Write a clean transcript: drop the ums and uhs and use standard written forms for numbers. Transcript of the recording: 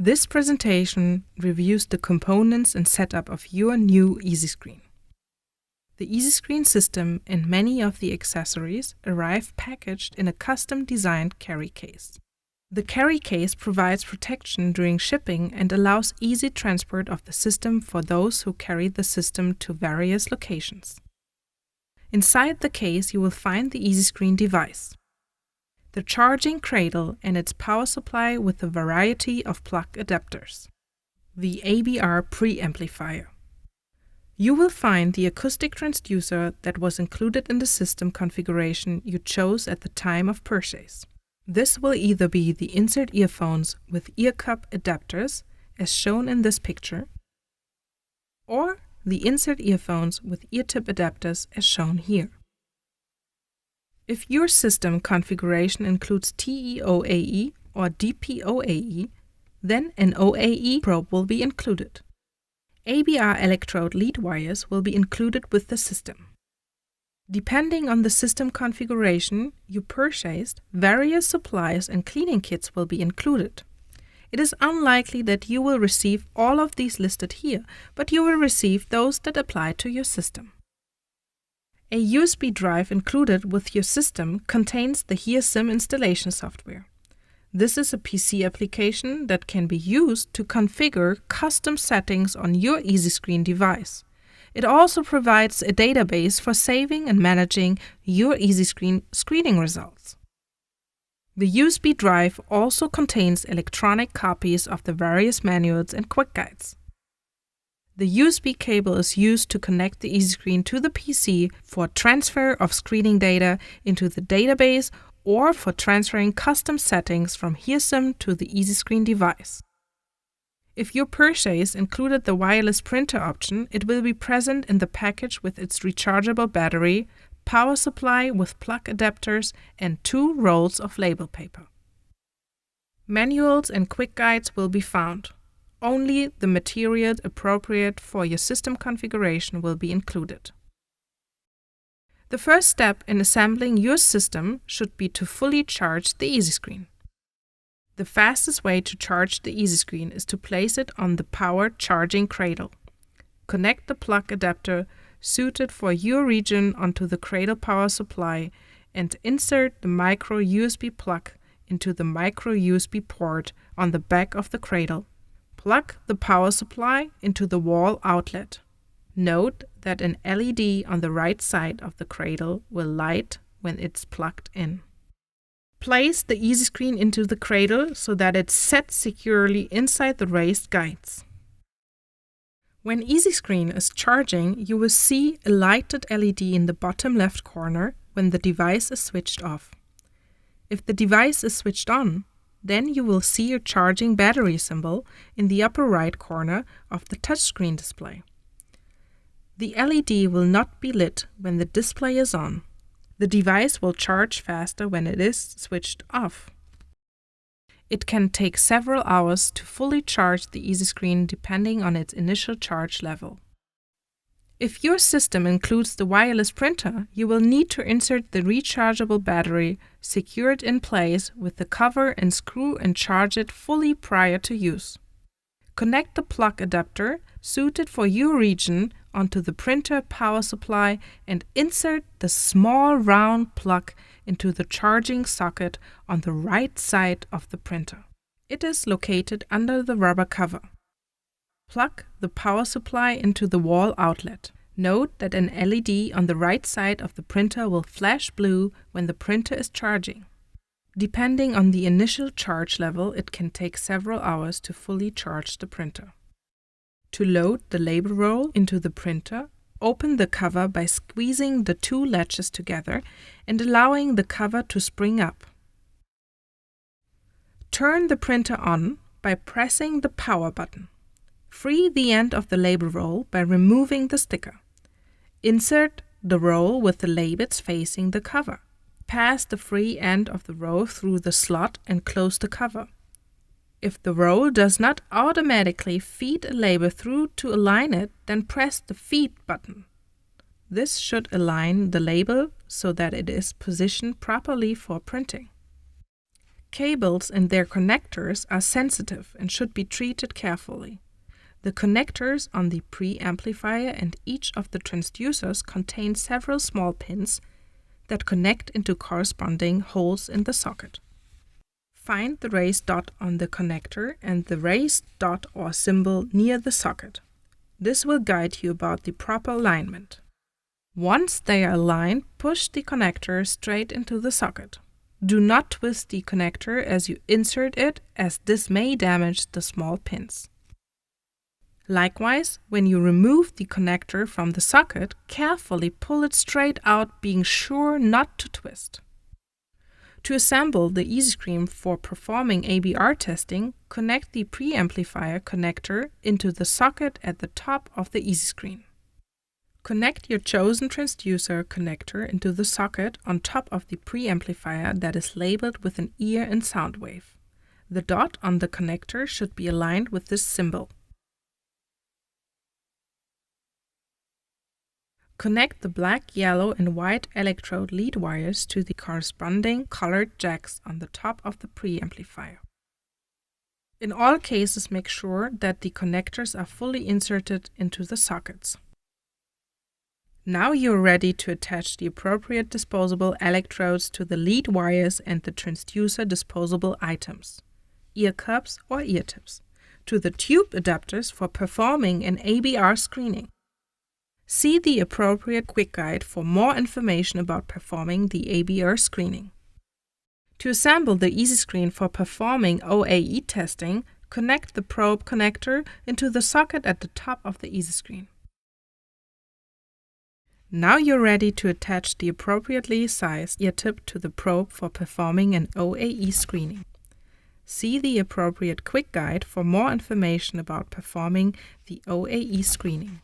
This presentation reviews the components and setup of your new easyScreen. The easyScreen system and many of the accessories arrive packaged in a custom-designed carry case. The carry case provides protection during shipping and allows easy transport of the system for those who carry the system to various locations. Inside the case, you will find the easyScreen device, the charging cradle and its power supply with a variety of plug adapters, the ABR preamplifier. You will find the acoustic transducer that was included in the system configuration you chose at the time of purchase. This will either be the insert earphones with ear cup adapters, as shown in this picture, or the insert earphones with ear tip adapters, as shown here. If your system configuration includes TEOAE or DPOAE, then an OAE probe will be included. ABR electrode lead wires will be included with the system. Depending on the system configuration you purchased, various supplies and cleaning kits will be included. It is unlikely that you will receive all of these listed here, but you will receive those that apply to your system. A USB drive included with your system contains the HearSim installation software. This is a PC application that can be used to configure custom settings on your easyScreen device. It also provides a database for saving and managing your easyScreen screening results. The USB drive also contains electronic copies of the various manuals and quick guides. The USB cable is used to connect the easyScreen to the PC for transfer of screening data into the database or for transferring custom settings from HearSim to the easyScreen device. If your purchase included the wireless printer option, it will be present in the package with its rechargeable battery, power supply with plug adapters, and 2 rolls of label paper. Manuals and quick guides will be found. Only the material appropriate for your system configuration will be included. The first step in assembling your system should be to fully charge the easyScreen. The fastest way to charge the easyScreen is to place it on the power charging cradle. Connect the plug adapter suited for your region onto the cradle power supply and insert the micro USB plug into the micro USB port on the back of the cradle. Plug the power supply into the wall outlet. Note that an LED on the right side of the cradle will light when it's plugged in. Place the easyScreen into the cradle so that it's set securely inside the raised guides. When easyScreen is charging, you will see a lighted LED in the bottom left corner when the device is switched off. If the device is switched on, then you will see a charging battery symbol in the upper right corner of the touchscreen display. The LED will not be lit when the display is on. The device will charge faster when it is switched off. It can take several hours to fully charge the easyScreen depending on its initial charge level. If your system includes the wireless printer, you will need to insert the rechargeable battery, secure it in place with the cover and screw and charge it fully prior to use. Connect the plug adapter suited for your region onto the printer power supply and insert the small round plug into the charging socket on the right side of the printer. It is located under the rubber cover. Plug the power supply into the wall outlet. Note that an LED on the right side of the printer will flash blue when the printer is charging. Depending on the initial charge level, it can take several hours to fully charge the printer. To load the label roll into the printer, open the cover by squeezing the 2 latches together and allowing the cover to spring up. Turn the printer on by pressing the power button. Free the end of the label roll by removing the sticker. Insert the roll with the labels facing the cover. Pass the free end of the roll through the slot and close the cover. If the roll does not automatically feed a label through to align it, then press the Feed button. This should align the label so that it is positioned properly for printing. Cables and their connectors are sensitive and should be treated carefully. The connectors on the preamplifier and each of the transducers contain several small pins that connect into corresponding holes in the socket. Find the raised dot on the connector and the raised dot or symbol near the socket. This will guide you about the proper alignment. Once they are aligned, push the connector straight into the socket. Do not twist the connector as you insert it, as this may damage the small pins. Likewise, when you remove the connector from the socket, carefully pull it straight out, being sure not to twist. To assemble the easyScreen for performing ABR testing, connect the preamplifier connector into the socket at the top of the easyScreen. Connect your chosen transducer connector into the socket on top of the preamplifier that is labeled with an ear and sound wave. The dot on the connector should be aligned with this symbol. Connect the black, yellow, and white electrode lead wires to the corresponding colored jacks on the top of the preamplifier. In all cases, make sure that the connectors are fully inserted into the sockets. Now you're ready to attach the appropriate disposable electrodes to the lead wires and the transducer disposable items, ear cups or ear tips, to the tube adapters for performing an ABR screening. See the appropriate quick guide for more information about performing the ABR screening. To assemble the easyScreen for performing OAE testing, connect the probe connector into the socket at the top of the easyScreen. Now you're ready to attach the appropriately sized ear tip to the probe for performing an OAE screening. See the appropriate quick guide for more information about performing the OAE screening.